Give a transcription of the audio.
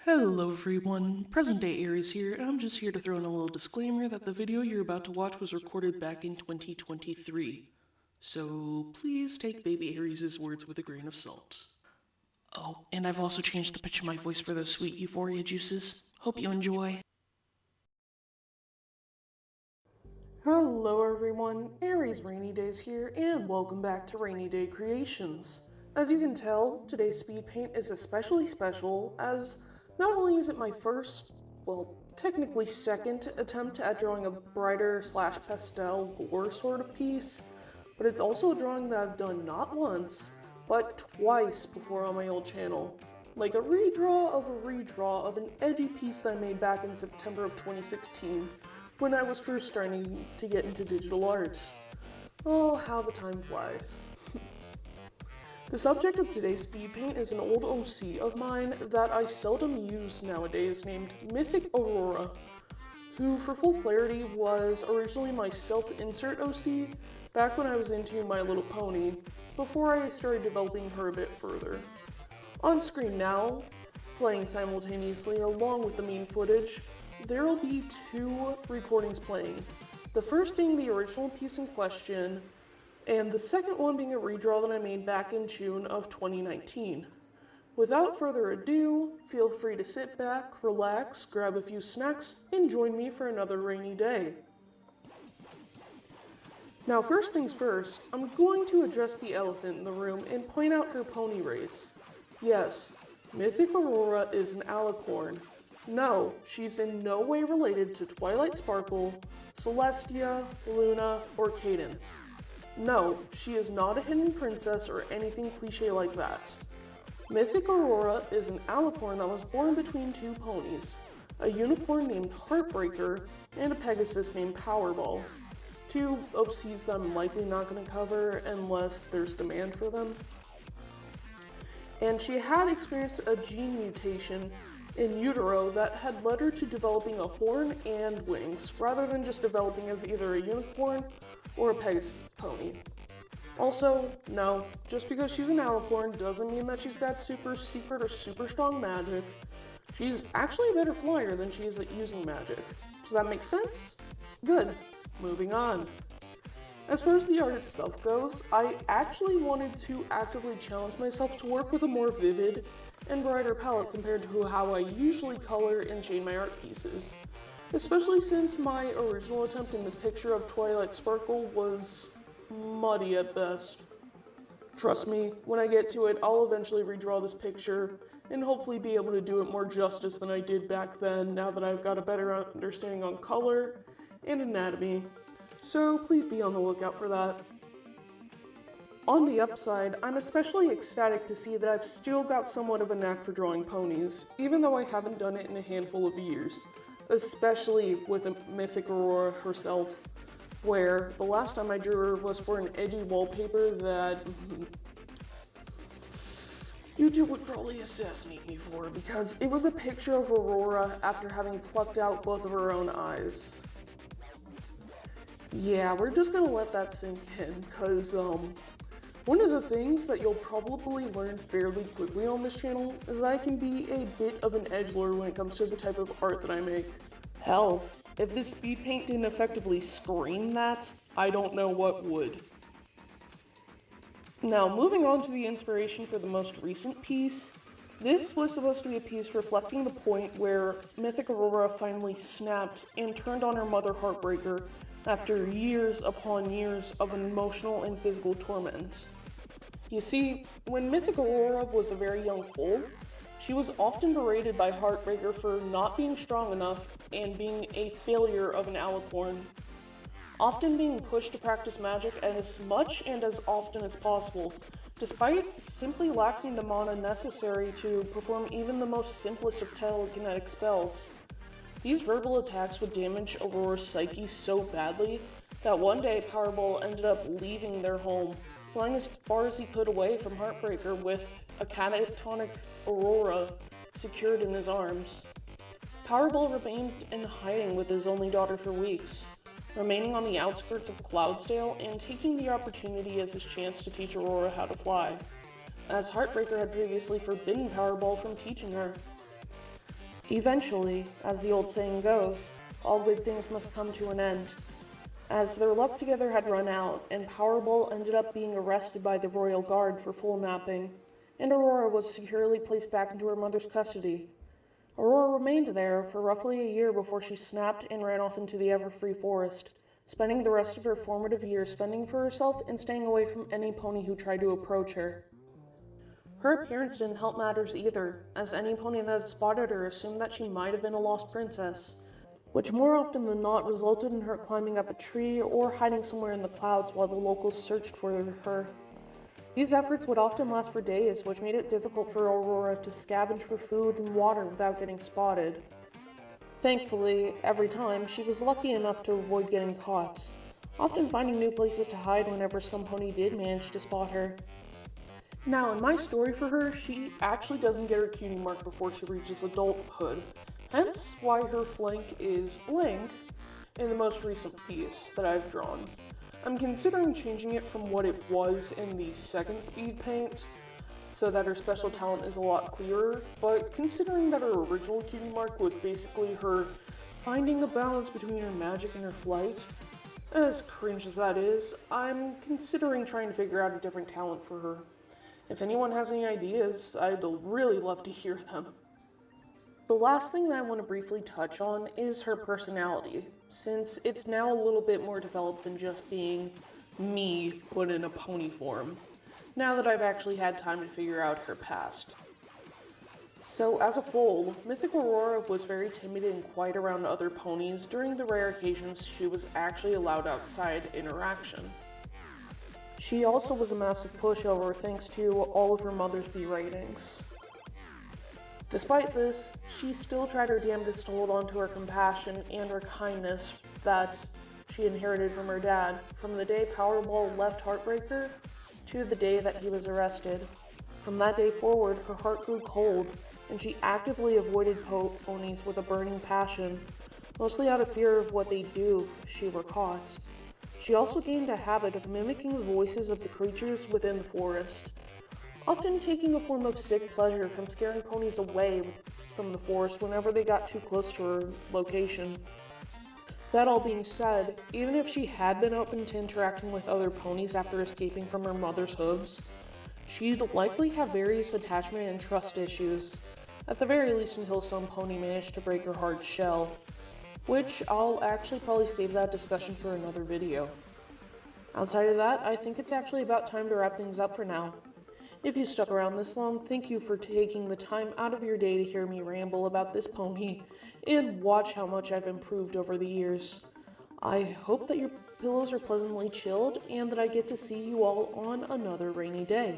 Hello everyone, present day Aries here, and I'm just here to throw in a little disclaimer that the video you're about to watch was recorded back in 2023. So please take baby Aries' words with a grain of salt. Oh, and I've also changed the pitch of my voice for those sweet euphoria juices. Hope you enjoy. Hello everyone, Aries Rainy Days here, and welcome back to Rainy Day Creations. As you can tell, today's speed paint is especially special as not only is it my first, well, technically second attempt at drawing a brighter / pastel Gore sort of piece, but it's also a drawing that I've done not once, but twice before on my old channel. Like a redraw of an edgy piece that I made back in September of 2016, when I was first starting to get into digital art. Oh, how the time flies. The subject of today's speed paint is an old OC of mine that I seldom use nowadays named Mythic Aurora, who for full clarity was originally my self-insert OC back when I was into My Little Pony, before I started developing her a bit further. On screen now, playing simultaneously along with the meme footage, there will be two recordings playing. The first being the original piece in question, and the second one being a redraw that I made back in June of 2019. Without further ado, feel free to sit back, relax, grab a few snacks, and join me for another rainy day. Now first things first, I'm going to address the elephant in the room and point out her pony race. Yes, Mythic Aurora is an alicorn. No, she's in no way related to Twilight Sparkle, Celestia, Luna, or Cadence. No, she is not a hidden princess or anything cliche like that. Mythic Aurora is an alicorn that was born between two ponies, a unicorn named Heartbreaker and a Pegasus named Powerball. Two OCs that I'm likely not going to cover unless there's demand for them. And she had experienced a gene mutation in utero that had led her to developing a horn and wings, rather than just developing as either a unicorn or a Pegasus pony. Also, no, just because she's an alicorn doesn't mean that she's got super secret or super strong magic. She's actually a better flyer than she is at using magic. Does that make sense? Good. Moving on. As far as the art itself goes, I actually wanted to actively challenge myself to work with a more vivid and brighter palette compared to how I usually color and shade my art pieces. Especially since my original attempt in this picture of Twilight Sparkle was muddy at best. Trust me, when I get to it, I'll eventually redraw this picture and hopefully be able to do it more justice than I did back then, now that I've got a better understanding on color and anatomy. So please be on the lookout for that. On the upside, I'm especially ecstatic to see that I've still got somewhat of a knack for drawing ponies, even though I haven't done it in a handful of years. Especially with Mythic Aurora herself, where the last time I drew her was for an edgy wallpaper that YouTube would probably assassinate me for, because it was a picture of Aurora after having plucked out both of her own eyes. Yeah, we're just gonna let that sink in, because one of the things that you'll probably learn fairly quickly on this channel is that I can be a bit of an edgelord when it comes to the type of art that I make. Hell, if this speed paint didn't effectively scream that, I don't know what would. Now, moving on to the inspiration for the most recent piece, this was supposed to be a piece reflecting the point where Mythic Aurora finally snapped and turned on her mother Heartbreaker after years upon years of emotional and physical torment. You see, when Mythic Aurora was a very young foal, she was often berated by Heartbreaker for not being strong enough and being a failure of an alicorn, often being pushed to practice magic as much and as often as possible, despite simply lacking the mana necessary to perform even the most simplest of telekinetic spells. These verbal attacks would damage Aurora's psyche so badly that one day Powerball ended up leaving their home, flying as far as he could away from Heartbreaker with a catatonic Aurora secured in his arms. Powerball remained in hiding with his only daughter for weeks, remaining on the outskirts of Cloudsdale and taking the opportunity as his chance to teach Aurora how to fly, as Heartbreaker had previously forbidden Powerball from teaching her. Eventually, as the old saying goes, all good things must come to an end. As their luck together had run out, and Powerball ended up being arrested by the Royal Guard for full napping, and Aurora was securely placed back into her mother's custody. Aurora remained there for roughly a year before she snapped and ran off into the ever-free forest, spending the rest of her formative years fending for herself and staying away from any pony who tried to approach her. Her appearance didn't help matters either, as any pony that had spotted her assumed that she might have been a lost princess, which more often than not resulted in her climbing up a tree or hiding somewhere in the clouds while the locals searched for her. These efforts would often last for days, which made it difficult for Aurora to scavenge for food and water without getting spotted. Thankfully, every time, she was lucky enough to avoid getting caught, often finding new places to hide whenever some pony did manage to spot her. Now, in my story for her, she actually doesn't get her cutie mark before she reaches adulthood, hence why her flank is blank in the most recent piece that I've drawn. I'm considering changing it from what it was in the second speed paint, so that her special talent is a lot clearer, but considering that her original cutie mark was basically her finding a balance between her magic and her flight, as cringe as that is, I'm considering trying to figure out a different talent for her. If anyone has any ideas, I'd really love to hear them. The last thing that I want to briefly touch on is her personality, since it's now a little bit more developed than just being me put in a pony form, now that I've actually had time to figure out her past. So as a foal, Mythic Aurora was very timid and quiet around other ponies during the rare occasions she was actually allowed outside interaction. She also was a massive pushover thanks to all of her mother's B ratings. Despite this, she still tried her damnedest to hold on to her compassion and her kindness that she inherited from her dad, from the day Powerball left Heartbreaker to the day that he was arrested. From that day forward, her heart grew cold, and she actively avoided ponies with a burning passion, mostly out of fear of what they'd do if she were caught. She also gained a habit of mimicking the voices of the creatures within the forest, often taking a form of sick pleasure from scaring ponies away from the forest whenever they got too close to her location. That all being said, even if she had been open to interacting with other ponies after escaping from her mother's hooves, she'd likely have various attachment and trust issues, at the very least until some pony managed to break her hard shell, which I'll actually probably save that discussion for another video. Outside of that, I think it's actually about time to wrap things up for now. If you stuck around this long, thank you for taking the time out of your day to hear me ramble about this pony and watch how much I've improved over the years. I hope that your pillows are pleasantly chilled and that I get to see you all on another rainy day.